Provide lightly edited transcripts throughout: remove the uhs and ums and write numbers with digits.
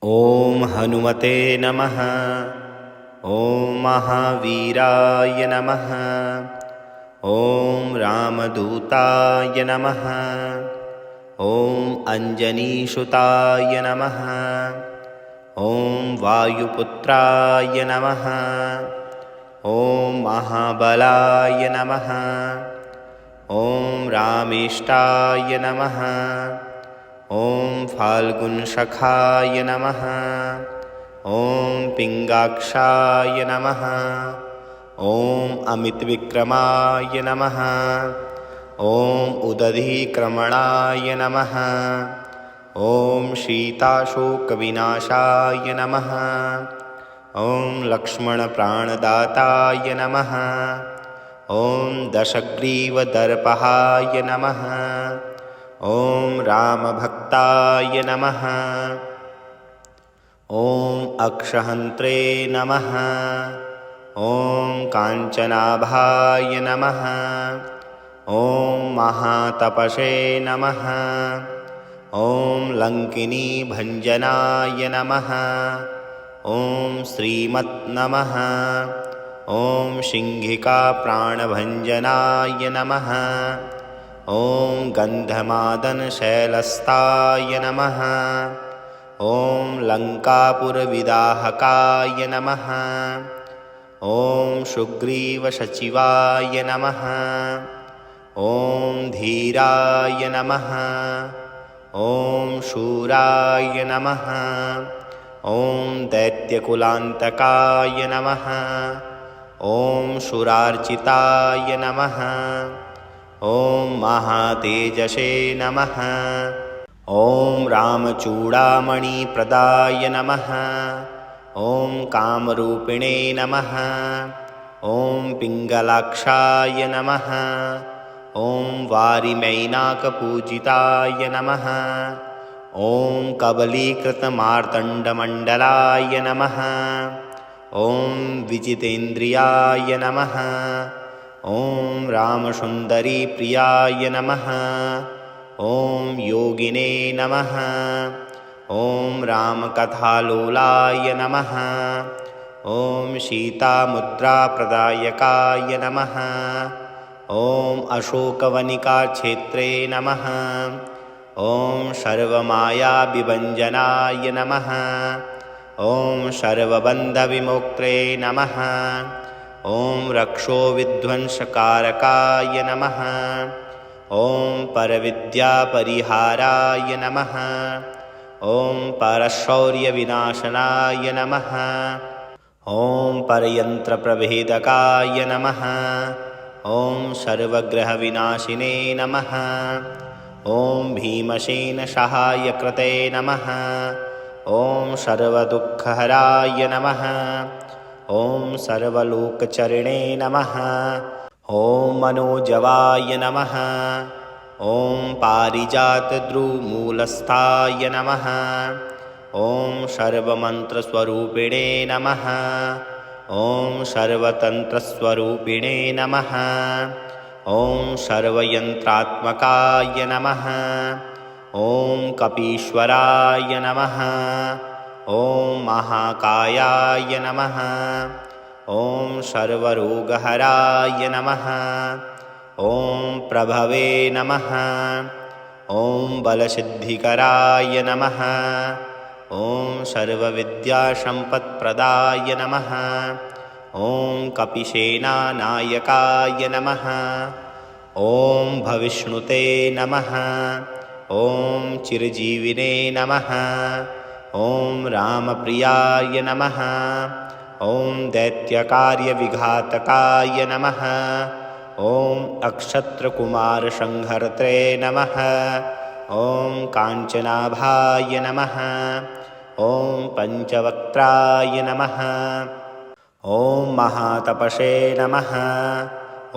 ॐ हनुमते नमः। ॐ महावीराय नमः। ॐ रामदूताय नमः। ॐ अञ्जनीसुताय नमः। ॐ वायुपुत्राय नमः। ॐ महाबलाय नमः। ॐ रामेष्टाय नमः। ॐ फाल्गुनशखाय नमः। ॐ पिङ्गाक्षाय नमः। ॐ अमितविक्रमाय नमः। ॐ उदधीक्रमणाय नमः। ॐ सीताशोकविनाशाय नमः। ॐ लक्ष्मणप्राणदाताय नमः। ॐ दशग्रीवदर्पहाय नमः। ॐ रामभक्ताय नमः। ॐ अक्षहन्त्रे नमः। ॐ काञ्चनाभाय नमः। ॐ महातपसे नमः। ॐ लङ्किनीभञ्जनाय नमः। ॐ श्रीमत् नमः। ॐ सिंहिकाप्राणभञ्जनाय नमः। ॐ गन्धमादनशैलस्ताय नमः। ॐ लङ्कापुरविदाहकाय नमः। ॐ सुग्रीवसचिवाय नमः। ॐ धीराय नमः। ॐ शूराय नमः। ॐ दैत्यकुलान्तकाय नमः। ॐ सुरार्चिताय नमः। ॐ महातेजसे नमः। ॐ रामचूडामणिप्रदाय नमः। ॐ कामरूपिणे नमः। ॐ पिङ्गलाक्षाय नमः। ॐ वारिमैनाकपूजिताय नमः। ॐ कबलीकृतमार्तण्डमण्डलाय नमः। ॐ विजितेन्द्रियाय नमः। ॐ रामसुन्दरीप्रियाय नमः। ॐ योगिने नमः। ॐ रामकथालोलाय नमः। ॐ सीतामुद्राप्रदायकाय नमः। ॐ अशोकवनिकाक्षेत्रे नमः। ॐ सर्वमायाविभञ्जनाय नमः। ॐ सर्वबन्धविमोक्त्रे नमः। ॐ रक्षोविध्वंसकारकाय नमः। ॐ परविद्यापरिहाराय नमः। ॐ परशौर्यविनाशनाय नमः। ॐ परयन्त्रप्रभेदकाय नमः। ॐ सर्वग्रहविनाशिने नमः। ॐ भीमसेनसहायकृते नमः। ॐ सर्वदुःखहराय नमः। ॐ सर्वलोकचरिणे नमः। ॐ मनोजवाय नमः। ॐ पारिजातद्रुमूलस्थाय नमः। ॐ सर्वमन्त्रस्वरूपिणे नमः। ॐ सर्वतन्त्रस्वरूपिणे नमः। ॐ सर्वयन्त्रात्मकाय नमः। ॐ कपीश्वराय नमः। ॐ महाकायाय नमः। ॐ सर्वरोगहराय नमः। ॐ प्रभवे नमः। ॐ बलसिद्धिकराय नमः। ॐ सर्वविद्यासम्पत्प्रदाय नमः। ॐ कपिसेनानायकाय नमः। ॐ भविष्णुते नमः। ॐ चिरजीविने नमः। ॐ रामप्रियाय नमः। ॐ दैत्यकार्यविघातकाय नमः। ॐ अक्षत्रकुमारसंहर्त्रे नमः। ॐ काञ्चनाभाय नमः। ॐ पञ्चवक्त्राय नमः। ॐ महातपसे नमः।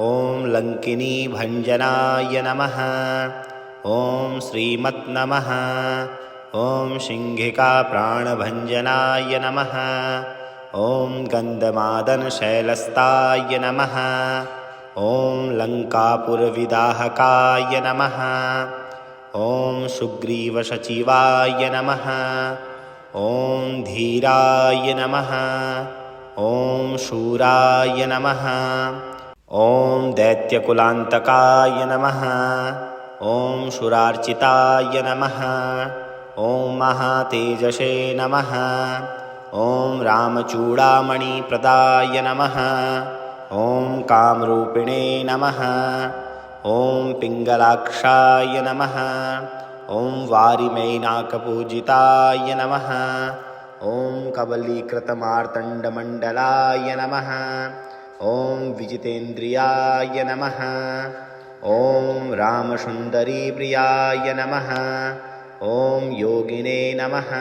ॐ लङ्किनीभञ्जनाय नमः। ॐ श्रीमत् नमः। ॐ सिंहिकाप्राणभञ्जनाय नमः। ॐ गन्धमादनशैलस्ताय नमः। ॐ लङ्कापुरविदाहकाय नमः। ॐ सुग्रीवसचिवाय नमः। ॐ धीराय नमः ॐ शूराय नमः ॐ दैत्यकुलान्तकाय नमः ॐ शूरार्चिताय नमः ॐ महातेजसे नमः ॐ रामचूडामणिप्रदाय नमः ॐ कामरूपिणे नमः ॐ पिङ्गलाक्षाय नमः ॐ वारिमैनाकपूजिताय नमः ॐ कबलीकृतमार्तण्डमण्डलाय नमः ॐ विजितेन्द्रियाय नमः ॐ रामसुन्दरीप्रियाय नमः ॐ योगिने नमः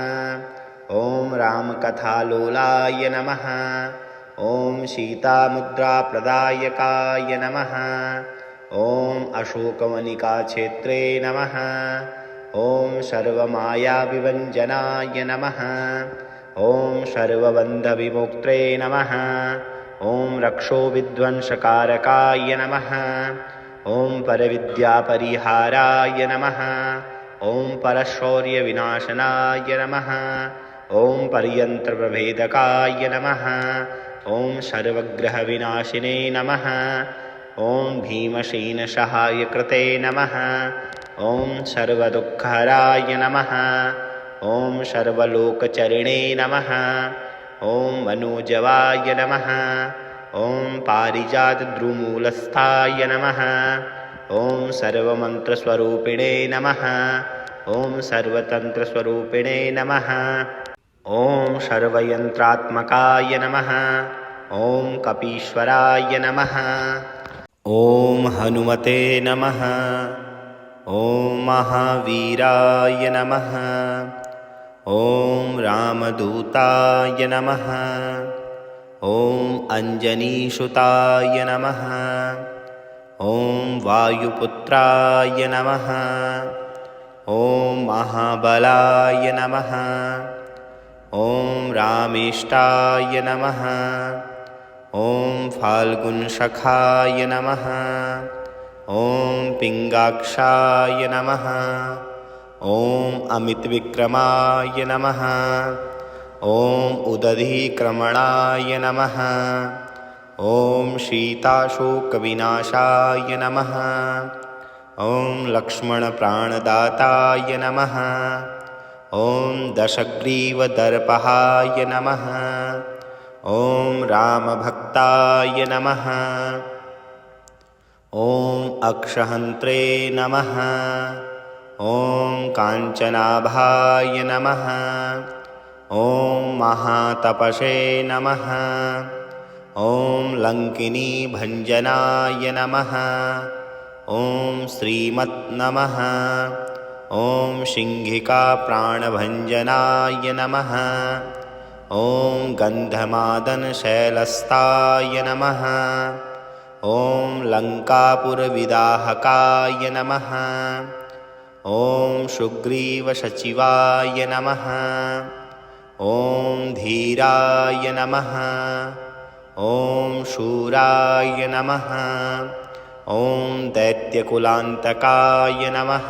ॐ रामकथालोलाय नमः ॐ सीतामुद्राप्रदायकाय नमः ॐ अशोकवनिकाक्षेत्रे नमः ॐ सर्वमायाविभञ्जनाय नमः ॐ सर्वबन्धविमुक्त्रे नमः ॐ रक्षोविध्वंसकारकाय नमः ॐ परविद्यापरिहाराय नमः ॐ परशौर्यविनाशनाय नमः ॐ पर्यन्त्रप्रभेदकाय नमः ॐ सर्वग्रहविनाशिने नमः ॐ भीमसेनसहायकृते नमः ॐ सर्वदुःखहराय नमः ॐ सर्वलोकचरिणे नमः ॐ मनोजवाय नमः ॐ पारिजातद्रुमूलस्थाय नमः ॐ सर्वमन्त्रस्वरूपिणे नमः ॐ सर्वतन्त्रस्वरूपिणे नमः ॐ सर्वयन्त्रात्मकाय नमः ॐ कपीश्वराय नमः ॐ हनुमते नमः ॐ महावीराय नमः ॐ रामदूताय नमः ॐ अञ्जनीसुताय नमः ॐ वायुपुत्राय नमः ॐ महाबलाय नमः ॐ रामेष्टाय नमः ॐ फाल्गुनसखाय नमः ॐ पिङ्गाक्षाय नमः ॐ अमितविक्रमाय नमः ॐ उदधिक्रमणाय नमः ॐ सीताशोकविनाशाय नमः ॐ लक्ष्मणप्राणदाताय नमः ॐ दशग्रीवदर्पहाय नमः ॐ रामभक्ताय नमः ॐ अक्षहन्त्रे नमः ॐ काञ्चनाभाय नमः ॐ महातपसे नमः ॐ लङ्किनीभञ्जनाय नमः ॐ श्रीमत् नमः ॐ सिंहिकाप्राणभञ्जनाय नमः ॐ गन्धमादनशैलस्थाय नमः ॐ लङ्कापुरविदाहकाय नमः ॐ सुग्रीवसचिवाय नमः ॐ धीराय नमः ॐ शूराय नमः ॐ दैत्यकुलान्तकाय नमः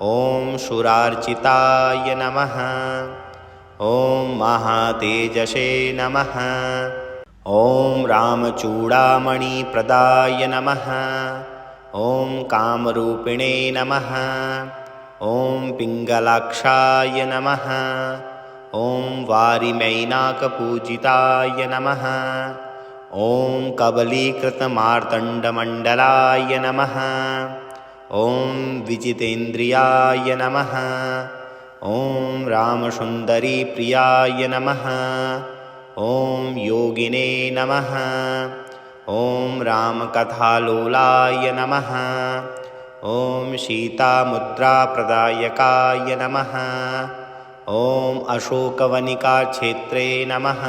ॐ शूरार्चिताय नमः ॐ महातेजसे नमः ॐ रामचूडामणिप्रदाय नमः ॐ कामरूपिणे नमः ॐ पिङ्गलाक्षाय नमः ॐ वारिमैनाकपूजिताय नमः ॐ कबलीकृतमार्तण्डमण्डलाय नमः ॐ विजितेन्द्रियाय नमः ॐ रामसुन्दरीप्रियाय नमः ॐ योगिने नमः ॐ रामकथालोलाय नमः ॐ सीतामुद्राप्रदायकाय नमः ॐ अशोकवनिकाक्षेत्रे नमः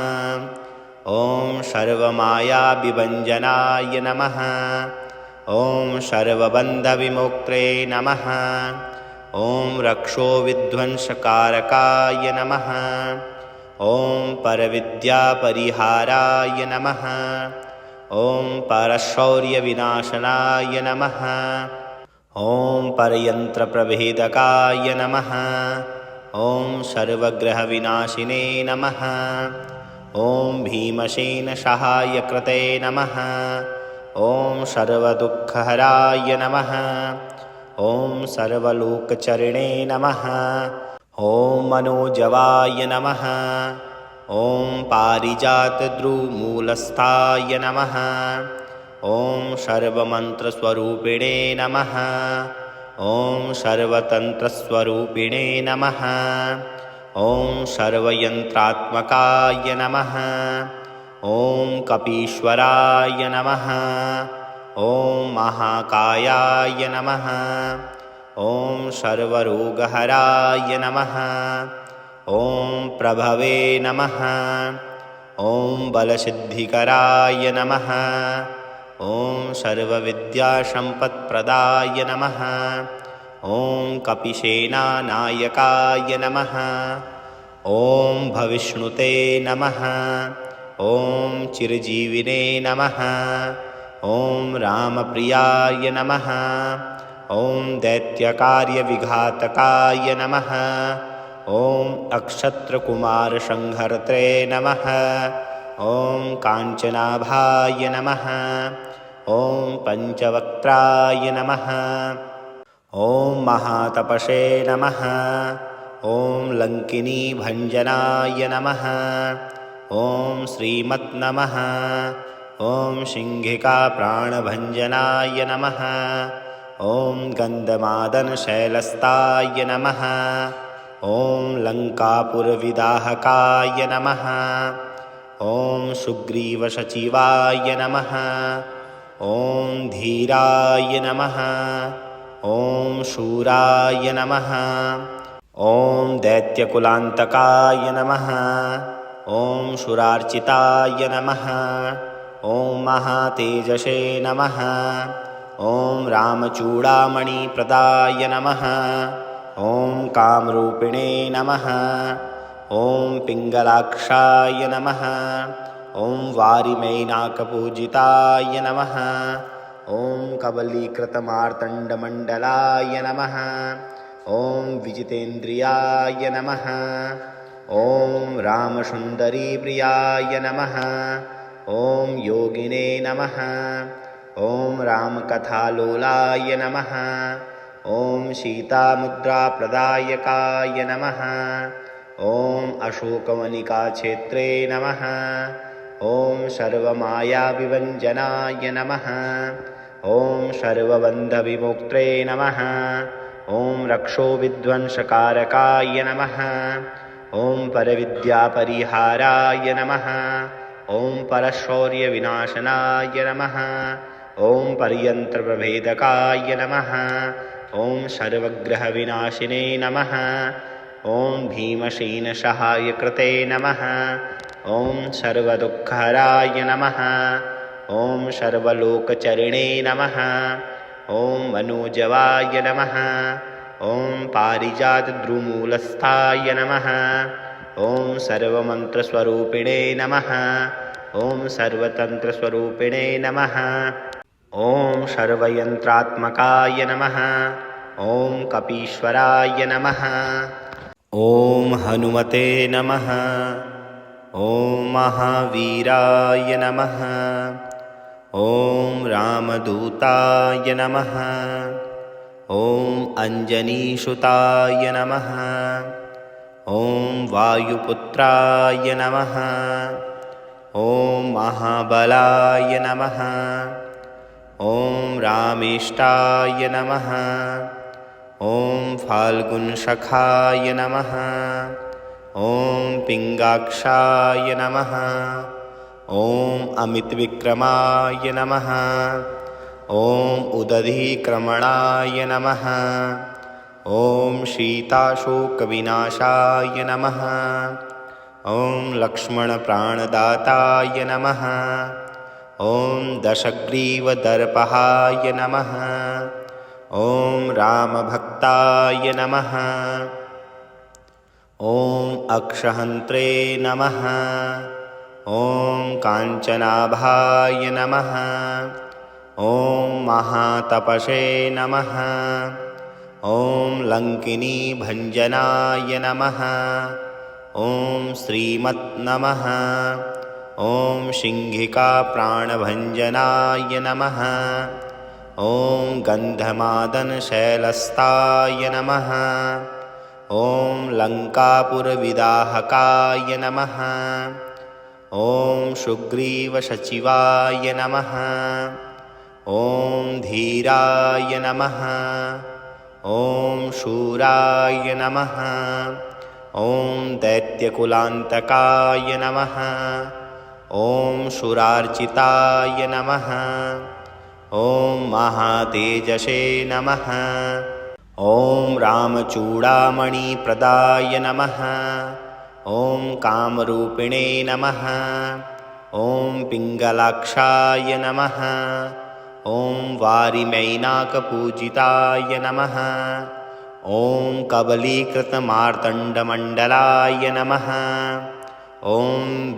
ॐ सर्वमायाविभञ्जनाय नमः ॐ सर्वबन्धविमुक्त्रे नमः ॐ रक्षोविध्वंसकारकाय नमः ॐ परविद्यापरिहाराय नमः ॐ परशौर्यविनाशनाय नमः ॐ परयन्त्रप्रभेदकाय नमः ॐ सर्वग्रहविनाशिने नमः। ॐ भीमसेनसहायकृते नमः। ॐ सर्वदुःखहराय नमः। ॐ सर्वलोकचरिणे नमः। ॐ मनोजवाय नमः। ॐ पारिजातद्रुमूलस्थाय नमः। ॐ सर्वमन्त्रस्वरूपिणे नमः। ॐ सर्वतन्त्रस्वरूपिणे नमः। ॐ सर्वयन्त्रात्मकाय नमः। ॐ कपीश्वराय नमः। ॐ महाकायाय नमः। ॐ सर्वरोगहराय नमः। ॐ प्रभवे नमः। ॐ बलसिद्धिकराय नमः। ॐ सर्वविद्यासम्पत्प्रदाय नमः। ॐ कपिसेनानायकाय नमः। ॐ भविष्णुते नमः। ॐ चिरजीविने नमः। ॐ रामप्रियाय नमः। ॐ दैत्यकार्यविघातकाय नमः। ॐ अक्षत्रकुमारसंहर्त्रे नमः। ॐ काञ्चनाभाय नमः। ॐ पञ्चवक्त्राय नमः। ॐ महातपसे नमः। ॐ लङ्किनीभञ्जनाय नमः। ॐ श्रीमत् नमः। ॐ सिंहिकाप्राणभञ्जनाय नमः। ॐ गन्धमादनशैलस्ताय नमः। ॐ लङ्कापुरविदाहकाय नमः। ॐ सुग्रीवसचिवाय नमः। ॐ धीराय नमः। ॐ शूराय नमः। ॐ दैत्यकुलान्तकाय नमः। ॐ सुरार्चिताय नमः। ॐ महातेजसे नमः। ॐ रामचूडामणिप्रदाय नमः। ॐ कामरूपिणे नमः। ॐ पिङ्गलाक्षाय नमः। ॐ वारिमैनाकपूजिताय नमः। ॐ कबलीकृतमार्तण्डमण्डलाय नमः। ॐ विजितेन्द्रियाय नमः। ॐ रामसुन्दरीप्रियाय नमः। ॐ योगिने नमः। ॐ रामकथालोलाय नमः। ॐ सीतामुद्राप्रदायकाय नमः। ॐ अशोकवनिकाक्षेत्रे नमः। ॐ सर्वमायाविभञ्जनाय नमः। ॐ सर्वबन्धविमुक्त्रे नमः। ॐ रक्षोविध्वंसकारकाय नमः। ॐ परविद्यापरिहाराय नमः। ॐ परशौर्यविनाशनाय नमः। ॐ पर्यन्त्रप्रभेदकाय नमः। ॐ सर्वग्रहविनाशिने नमः। ॐ भीमसेनसहायकृते नमः। ॐ सर्वदुःखहराय नमः। ॐ सर्वलोकचरिणे नमः। ॐ मनोजवाय नमः। ॐ पारिजातद्रुमूलस्थाय नमः। ॐ सर्वमन्त्रस्वरूपिणे नमः। ॐ सर्वतन्त्रस्वरूपिणे नमः। ॐ सर्वयन्त्रात्मकाय नमः। ॐ कपीश्वराय नमः। ॐ हनुमते नमः। ॐ महावीराय नमः। ॐ रामदूताय नमः। ॐ अञ्जनीसुताय नमः। ॐ वायुपुत्राय नमः। ॐ महाबलाय नमः। ॐ रामेष्टाय नमः। ॐ फाल्गुनसखाय नमः। ॐ पिङ्गाक्षाय नमः। ॐ अमितविक्रमाय नमः। ॐ उदधिक्रमणाय नमः। ॐ सीताशोकविनाशाय नमः। ॐ लक्ष्मणप्राणदाताय नमः। ॐ दशग्रीवदर्पहाय नमः। ॐ रामभक्ताय नमः। ॐ अक्षहन्त्रे नमः। ॐ काञ्चनाभाय नमः। ॐ महातपसे नमः। ॐ लङ्किनी भञ्जनाय नमः। ॐ श्रीमत् नमः। ॐ शिंहिका प्राणभञ्जनाय नमः। ॐ गन्धमादनशैलस्ताय नमः। ॐ लङ्कापुरविदाहकाय नमः। ॐ सुग्रीवसचिवाय नमः। ॐ धीराय नमः। ॐ शूराय नमः। ॐ दैत्यकुलान्तकाय नमः। ॐ सुरार्चिताय नमः। ॐ महातेजसे नमः। ॐ रामचूडामणिप्रदाय नमः। ॐ कामरूपिणे नमः। ॐ पिङ्गलाक्षाय नमः। ॐ वारिमैनाकपूजिताय नमः। ॐ कबलीकृतमार्तण्डमण्डलाय नमः। ॐ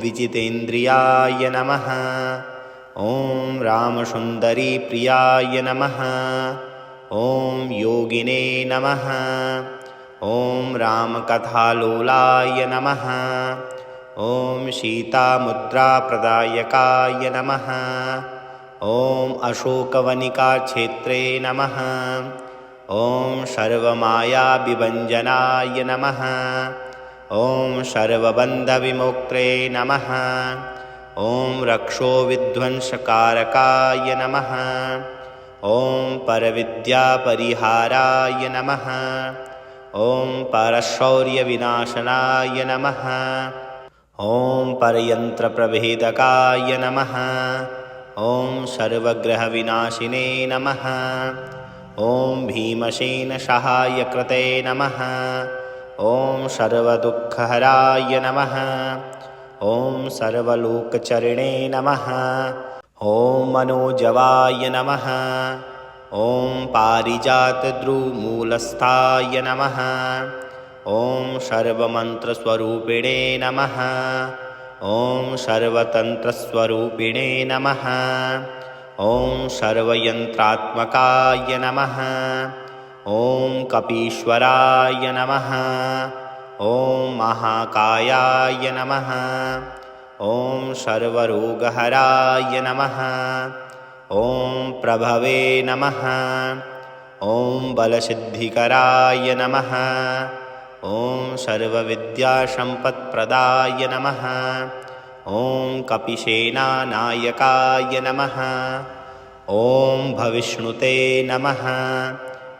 विजितेन्द्रियाय नमः। ॐ रामसुन्दरीप्रियाय नमः। ॐ योगिने नमः। ॐ रामकथालोलाय नमः। ॐ सीतामुद्राप्रदायकाय नमः। ॐ अशोकवनिकाक्षेत्रे नमः। ॐ सर्वमायाविभञ्जनाय नमः। ॐ सर्वबन्धविमोक्त्रे नमः। ॐ रक्षोविध्वंसकारकाय नमः। ॐ परविद्यापरिहाराय नमः। ॐ परशौर्यविनाशनाय नमः। ॐ परयन्त्रप्रभेदकाय नमः। ॐ सर्वग्रहविनाशिने नमः। ॐ भीमसेनसहायकृते नमः। ॐ सर्वदुःखहराय नमः। ॐ सर्वलोकचरिणे नमः। ॐ मनोजवाय नमः। ॐ पारिजातद्रुमूलस्थाय नमः। ॐ सर्वमन्त्रस्वरूपिणे नमः। ॐ सर्वतन्त्रस्वरूपिणे नमः। ॐ सर्वयन्त्रात्मकाय नमः। ॐ कपीश्वराय नमः। ॐ महाकायाय नमः। ॐ सर्वरोगहराय नमः। ॐ प्रभवे नमः। ॐ बलसिद्धिकराय नमः। ॐ सर्वविद्यासम्पत्प्रदाय नमः। ॐ कपिसेनानायकाय नमः। ॐ भविष्णुते नमः।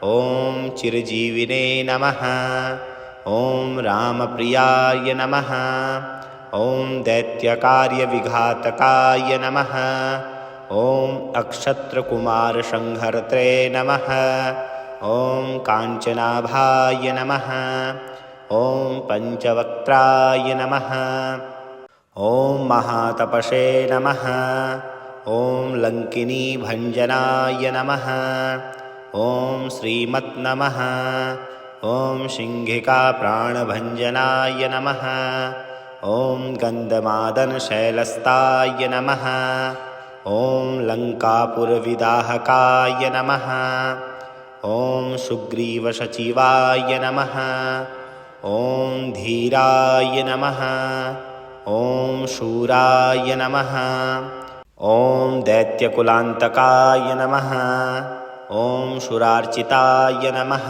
ॐ चिरजीविने नमः। ॐ रामप्रियाय नमः। ॐ दैत्यकार्यविघातकाय नमः। ॐ अक्षत्रकुमारसंहर्त्रे नमः। ॐ काञ्चनाभाय नमः। ॐ पञ्चवक्त्राय नमः। ॐ महातपसे नमः। ॐ लङ्किनी भञ्जनाय नमः। ॐ श्रीमत् नमः। ॐ शिंहिका प्राणभञ्जनाय नमः। ॐ गन्धमादनशैलस्ताय नमः। ॐ लङ्कापुरविदाहकाय नमः। ॐ सुग्रीवसचिवाय नमः। ॐ धीराय नमः। ॐ शूराय नमः। ॐ दैत्यकुलान्तकाय नमः। ॐ सुरार्चिताय नमः।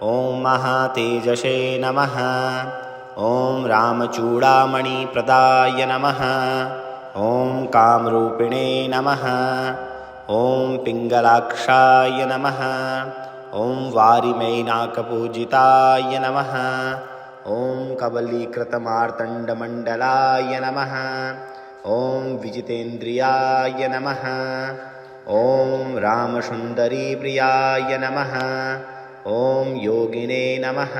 ॐ महातेजसे नमः। ॐ रामचूडामणिप्रदाय नमः। ॐ कामरूपिणे नमः। ॐ पिङ्गलाक्षाय नमः। ॐ वारिमैनाकपूजिताय नमः। ॐ कबलीकृतमार्तण्डमण्डलाय नमः। ॐ विजितेन्द्रियाय नमः। ॐ रामसुन्दरीप्रियाय नमः। ॐ योगिने नमः।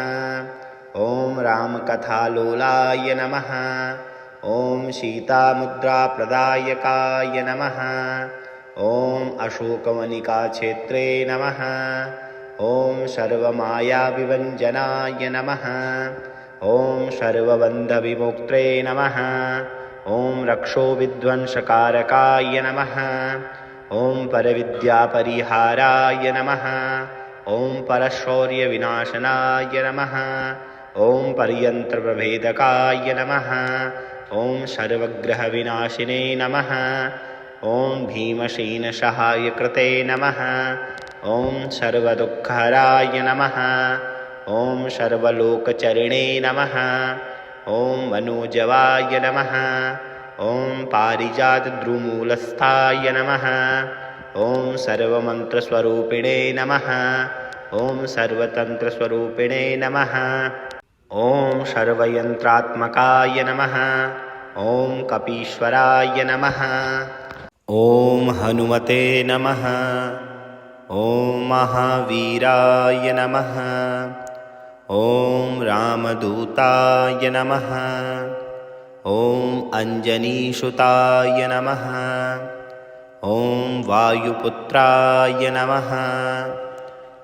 ॐ रामकथालोलाय नमः। ॐ सीतामुद्राप्रदायकाय नमः। ॐ अशोकवनिकाक्षेत्रे नमः। ॐ सर्वमायाविभञ्जनाय नमः। ॐ सर्वबन्धविमोक्त्रे नमः। ॐ रक्षोविध्वंसकारकाय नमः। ॐ परविद्यापरिहाराय नमः। ॐ परशौर्यविनाशनाय नमः। ॐ पर्यन्त्रप्रभेदकाय नमः। ॐ सर्वग्रहविनाशिने नमः। ॐ भीमसेनसहायकृते नमः। ॐ सर्वदुःखहराय नमः। ॐ सर्वलोकचरिणे नमः। ॐ मनोजवाय नमः। ॐ पारिजातद्रुमूलस्थाय नमः। ॐ सर्वमन्त्रस्वरूपिणे नमः। ॐ सर्वतन्त्रस्वरूपिणे नमः। ॐ सर्वयन्त्रात्मकाय नमः। ॐ कपीश्वराय नमः। ॐ हनुमते नमः। ॐ महावीराय नमः। ॐ रामदूताय नमः। ॐ अञ्जनीसुताय नमः। ॐ वायुपुत्राय नमः।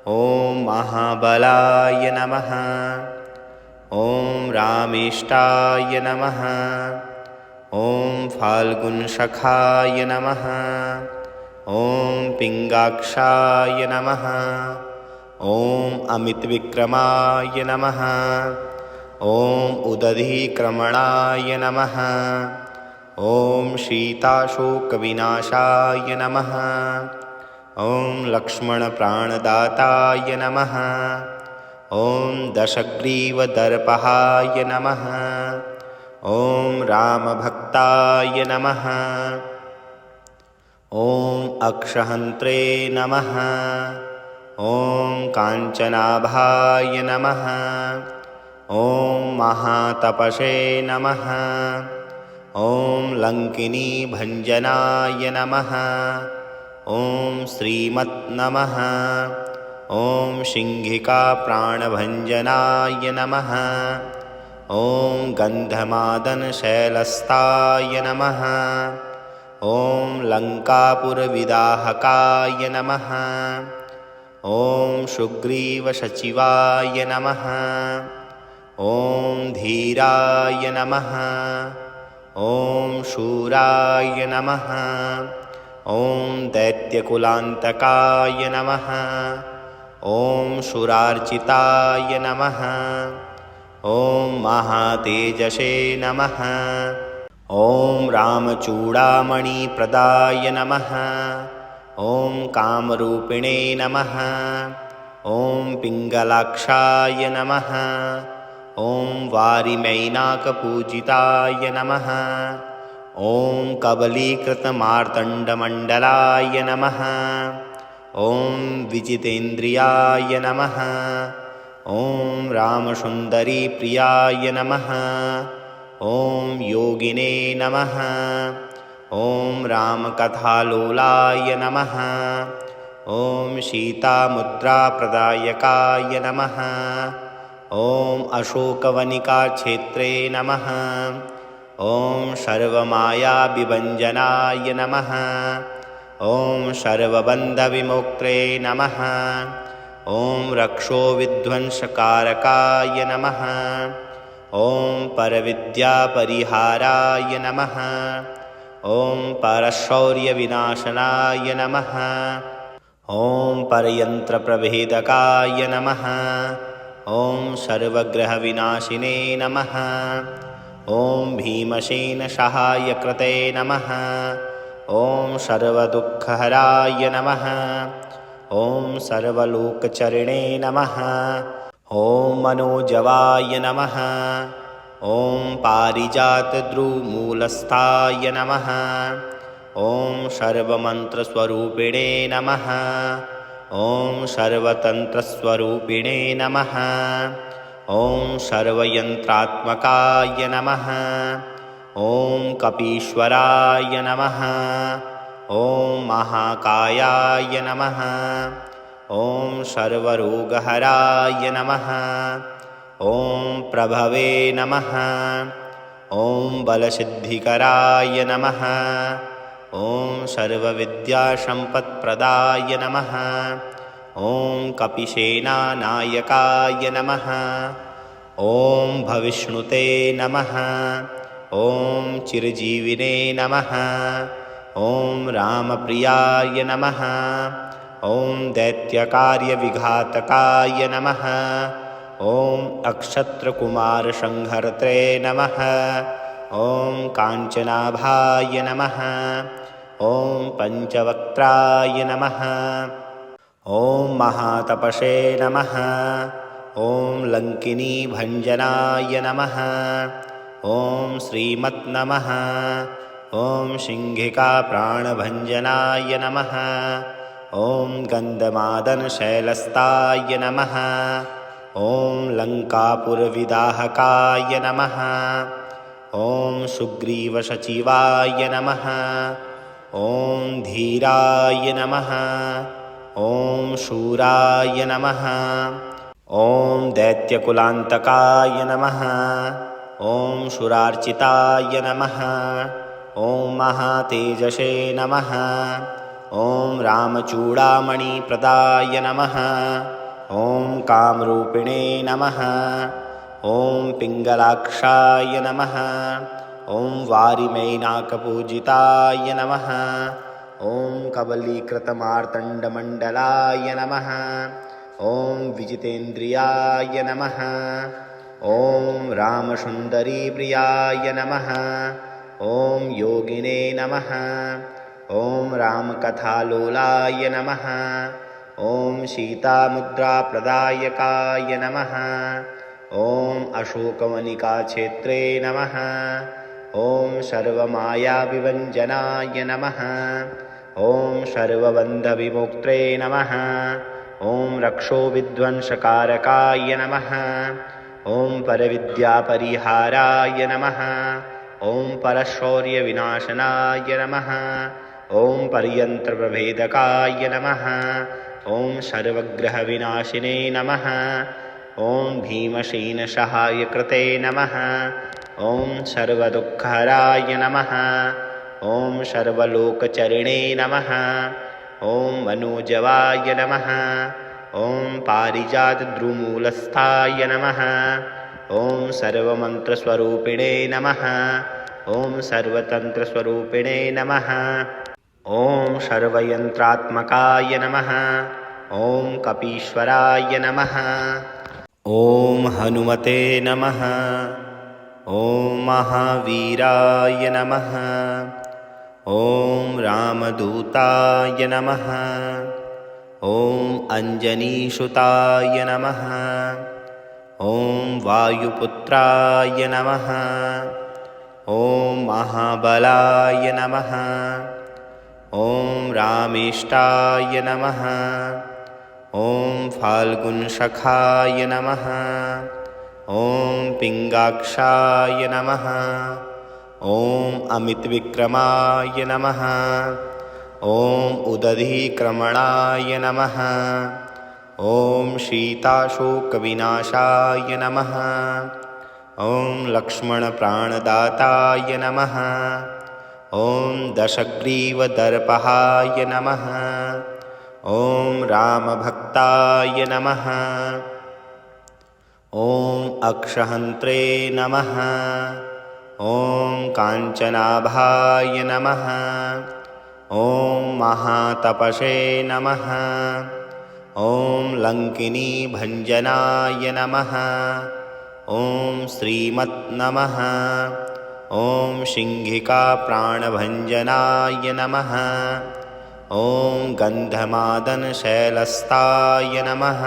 ॐ महाबलाय नमः। ॐ रामेष्टाय नमः। ॐ फाल्गुनसखाय नमः। ॐ पिङ्गाक्षाय नमः। ॐ अमितविक्रमाय नमः। ॐ उदधिक्रमणाय नमः। ॐ सीताशोकविनाशाय नमः। ॐ लक्ष्मणप्राणदाताय नमः। ॐ दशग्रीवदर्पहाय नमः। ॐ रामभक्ताय नमः। ॐ अक्षहन्त्रे नमः। ॐ काञ्चनाभाय नमः। ॐ महातपसे नमः। ॐ लङ्किनीभञ्जनाय नमः। ॐ श्रीमत् नमः। ॐ सिंहिकाप्राणभञ्जनाय नमः। ॐ गन्धमादनशैलस्थाय नमः। ॐ लङ्कापुरविदाहकाय नमः। ॐ सुग्रीवसचिवाय नमः। ॐ धीराय नमः। ॐ शूराय नमः। ॐ दैत्यकुलान्तकाय नमः। ॐ सुरार्चिताय नमः। ॐ महातेजसे नमः। ॐ रामचूडामणिप्रदाय नमः। ॐ कामरूपिणे नमः। ॐ पिङ्गलाक्षाय नमः। ॐ वारिमैनाकपूजिताय नमः। ॐ कबलीकृतमार्तण्डमण्डलाय नमः। ॐ विजितेन्द्रियाय नमः। ॐ रामसुन्दरीप्रियाय नमः। ॐ योगिने नमः। ॐ रामकथालोलाय नमः। ॐ सीतामुद्राप्रदायकाय नमः। ॐ अशोकवनिकाक्षेत्रे नमः। ॐ सर्वमायाविभञ्जनाय नमः। ॐ सर्वबन्धविमोक्त्रे नमः। ॐ रक्षोविध्वंसकारकाय नमः। ॐ परविद्यापरिहाराय नमः। ॐ परशौर्यविनाशनाय नमः। ॐ परयन्त्रप्रभेदकाय नमः। ॐ सर्वग्रहविनाशिने नमः। ॐ भीमसेनसहायकृते नमः। ॐ सर्वदुःखहराय नमः। ॐ सर्वलोकचरिणे नमः। ॐ मनोजवाय नमः। ॐ पारिजातद्रुमूलस्थाय नमः। ॐ सर्वमन्त्रस्वरूपिणे नमः। ॐ सर्वतन्त्रस्वरूपिणे नमः। ॐ सर्वयन्त्रात्मकाय नमः। ॐ कपीश्वराय नमः। ॐ महाकायाय नमः। ॐ सर्वरोगहराय नमः। ॐ प्रभवे नमः। ॐ बलसिद्धिकराय नमः। ॐ सर्वविद्यासम्पत्प्रदाय नमः। ॐ कपिसेनानायकाय नमः। ॐ भविष्णुते नमः। ॐ चिरजीविने नमः। ॐ रामप्रियाय नमः। ॐ दैत्यकार्यविघातकाय नमः। ॐ अक्षत्रकुमारसंहर्त्रे नमः। ॐ काञ्चनाभाय नमः। ॐ पञ्चवक्त्राय नमः। ॐ महातपसे नमः। ॐ लङ्किनीभञ्जनाय नमः। ॐ श्रीमत् नमः। ॐ सिंहिकाप्राणभञ्जनाय नमः। ॐ गन्धमादनशैलस्ताय नमः। ॐ लङ्कापुरविदाहकाय नमः। ॐ सुग्रीवसचिवाय नमः। ॐ धीराय नमः। ॐ शूराय नमः। ॐ दैत्यकुलान्तकाय नमः। ॐ सुरार्चिताय नमः। ॐ महातेजसे नमः। ॐ रामचूडामणिप्रदाय नमः। ॐ कामरूपिणे नमः। ॐ पिङ्गलाक्षाय नमः। ॐ वारिमैनाकपूजिताय नमः। ॐ कबलीकृतमार्तण्डमण्डलाय नमः। ॐ विजितेन्द्रियाय नमः। ॐ रामसुन्दरीप्रियाय नमः। ॐ योगिने नमः। ॐ रामकथालोलाय नमः। ॐ सीतामुद्राप्रदायकाय नमः। ॐ अशोकवनिकाक्षेत्रे नमः। ॐ सर्वमायाविभञ्जनाय नमः। ॐ सर्वबन्धविमुक्त्रे नमः। ॐ रक्षोविध्वंसकारकाय नमः। ॐ परविद्यापरिहाराय नमः। ॐ परशौर्यविनाशनाय नमः। ॐ पर्यन्त्रप्रभेदकाय नमः। ॐ सर्वग्रहविनाशिने नमः। ॐ भीमसेनसहायकृते नमः। ॐ सर्वदुःखहराय नमः। ॐ सर्वलोकचरिणे नमः। ॐ मनोजवाय नमः। ॐ पारिजातद्रुमूलस्थाय नमः। ॐ सर्वमन्त्रस्वरूपिणे नमः। ॐ सर्वतन्त्रस्वरूपिणे नमः। ॐ सर्वयन्त्रात्मकाय नमः। ॐ कपीश्वराय नमः। ॐ हनुमते नमः। ॐ महावीराय नमः। ॐ रामदूताय नमः। ॐ अञ्जनीसुताय नमः। ॐ वायुपुत्राय नमः। ॐ महाबलाय नमः। ॐ रामेष्टाय नमः। ॐ फाल्गुनसखाय नमः। ॐ पिङ्गाक्षाय नमः। ॐ अमितविक्रमाय नमः। ॐ उदधिक्रमणाय नमः। ॐ सीताशोकविनाशाय नमः। ॐ लक्ष्मणप्राणदाताय नमः। ॐ दशग्रीवदर्पहाय नमः। ॐ रामभक्ताय नमः। ॐ अक्षहन्त्रे नमः। ॐ काञ्चनाभाय नमः। ॐ महातपसे नमः। ॐ लङ्किनीभञ्जनाय नमः। ॐ श्रीमत् नमः। ॐ सिंहिकाप्राणभञ्जनाय नमः। ॐ गन्धमादनशैलस्ताय नमः।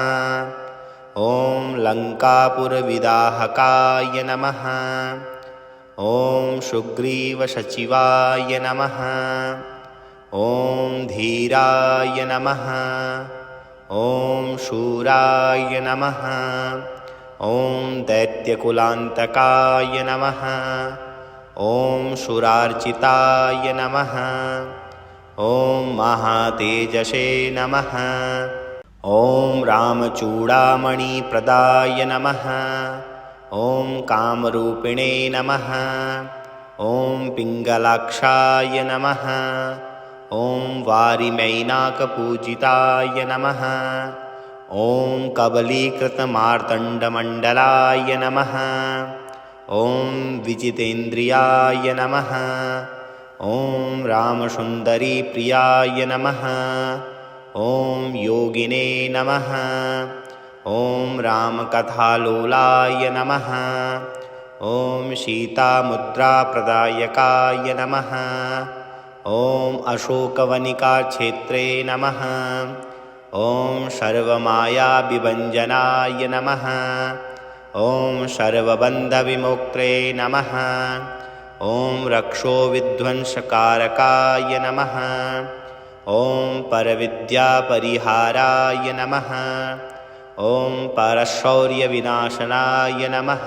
ॐ लङ्कापुरविदाहकाय नमः। ॐ सुग्रीवसचिवाय नमः। ॐ धीराय नमः। ॐ शूराय नमः। ॐ दैत्यकुलान्तकाय नमः। ॐ सुरार्चिताय नमः। ॐ महातेजसे नमः। ॐ रामचूडामणिप्रदाय नमः। ॐ कामरूपिणे नमः। ॐ पिङ्गलाक्षाय नमः। ॐ वारिमैनाकपूजिताय नमः। ॐ कबलीकृतमार्तण्डमण्डलाय नमः। ॐ विजितेन्द्रियाय नमः। ॐ रामसुन्दरीप्रियाय नमः। ॐ योगिने नमः। ॐ रामकथालोलाय नमः। ॐ सीतामुद्राप्रदायकाय नमः। ॐ अशोकवनिकाक्षेत्रे नमः। ॐ सर्वमायाविभञ्जनाय नमः। ॐ सर्वबन्धविमोक्त्रे नमः। ॐ रक्षोविध्वंसकारकाय नमः। ॐ परविद्यापरिहाराय नमः। ॐ परशौर्यविनाशनाय नमः।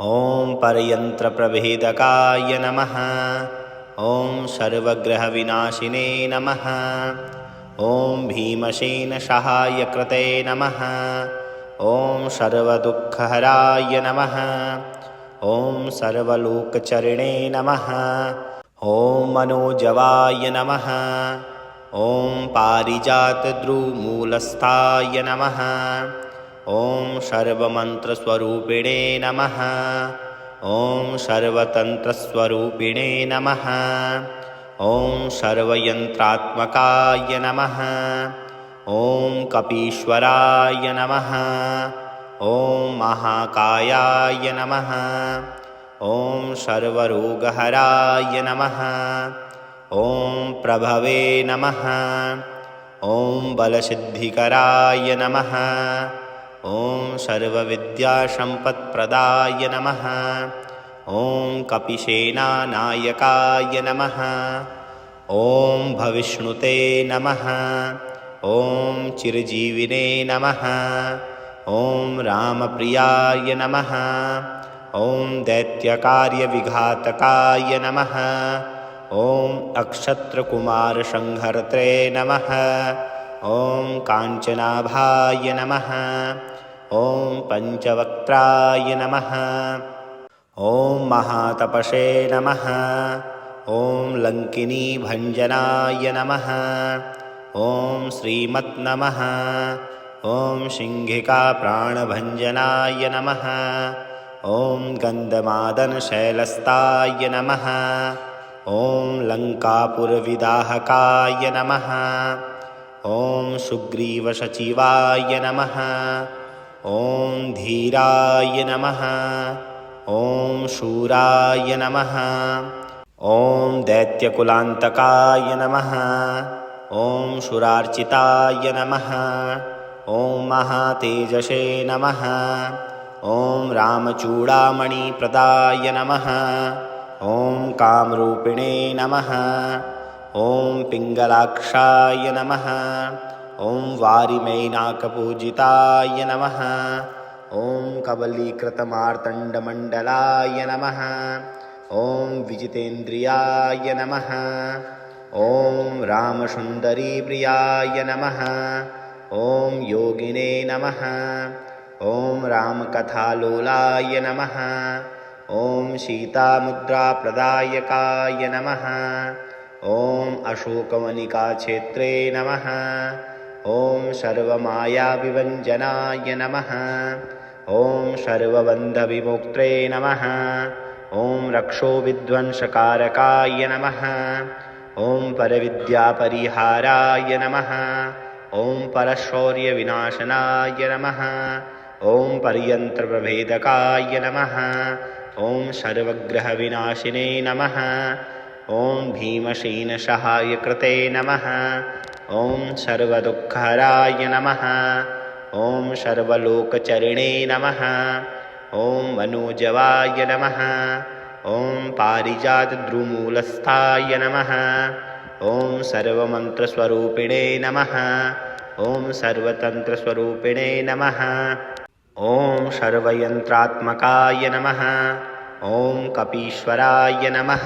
ॐ परयन्त्रप्रभेदकाय नमः। ॐ सर्वग्रहविनाशिने नमः। ॐ भीमसेनसहायकृते नमः। ॐ सर्वदुःखहराय नमः। ॐ सर्वलोकचरिणे नमः। ॐ मनोजवाय नमः। ॐ पारिजातद्रुमूलस्थाय नमः। ॐ सर्वमन्त्रस्वरूपिणे नमः। ॐ सर्वतन्त्रस्वरूपिणे नमः। ॐ सर्वयन्त्रात्मकाय नमः। ॐ कपीश्वराय नमः। ॐ महाकायाय नमः। ॐ सर्वरोगहराय नमः। ॐ प्रभवे नमः। ॐ बलसिद्धिकराय नमः। ॐ सर्वविद्यासम्पत्प्रदाय नमः। ॐ कपिसेनानायकाय नमः। ॐ भविष्णुते नमः। ॐ चिरजीविने नमः। ॐ रामप्रियाय नमः। ॐ दैत्यकार्यविघातकाय नमः। ॐ अक्षत्रकुमारसंहर्त्रे नमः। ॐ काञ्चनाभाय नमः। ॐ पञ्चवक्त्राय नमः। ॐ महातपसे नमः। ॐ लङ्किनीभञ्जनाय नमः। ॐ श्रीमत् नमः। ॐ सिंहिकाप्राणभञ्जनाय नमः। ॐ गन्धमादनशैलस्ताय नमः। ॐ लङ्कापुरविदाहकाय नमः। ॐ सुग्रीवसचिवाय नमः। ॐ धीराय नमः। ॐ शूराय नमः। ॐ दैत्यकुलान्तकाय नमः। ॐ सुरार्चिताय नमः। ॐ महातेजसे नमः। ॐ रामचूडामणिप्रदाय नमः। ॐ कामरूपिणे नमः। ॐ पिङ्गलाक्षाय नमः। ॐ वारिमैनाकपूजिताय नमः। ॐ कबलीकृतमार्तण्डमण्डलाय नमः। ॐ विजितेन्द्रियाय नमः। ॐ रामसुन्दरीप्रियाय नमः। ॐ योगिने नमः। ॐ रामकथालोलाय नमः। ॐ सीतामुद्राप्रदायकाय नमः। ॐ अशोकवनिकाक्षेत्रे नमः। ॐ सर्वमायाविभञ्जनाय नमः। ॐ सर्वबन्धविमोक्त्रे नमः। ॐ रक्षोविध्वंसकारकाय नमः। ॐ परविद्यापरिहाराय नमः। ॐ परशौर्यविनाशनाय नमः। ॐ परयन्त्रप्रभेदकाय नमः। ॐ सर्वग्रहविनाशिने नमः। ॐ भीमसेनसहायकृते नमः। ॐ सर्वदुःखहराय नमः। ॐ सर्वलोकचरिणे नमः। ॐ मनोजवाय नमः। ॐ पारिजातद्रुमूलस्थाय नमः। ॐ सर्वमन्त्रस्वरूपिणे नमः। ॐ सर्वतन्त्रस्वरूपिणे नमः। ॐ सर्वयन्त्रात्मकाय नमः। ॐ कपीश्वराय नमः।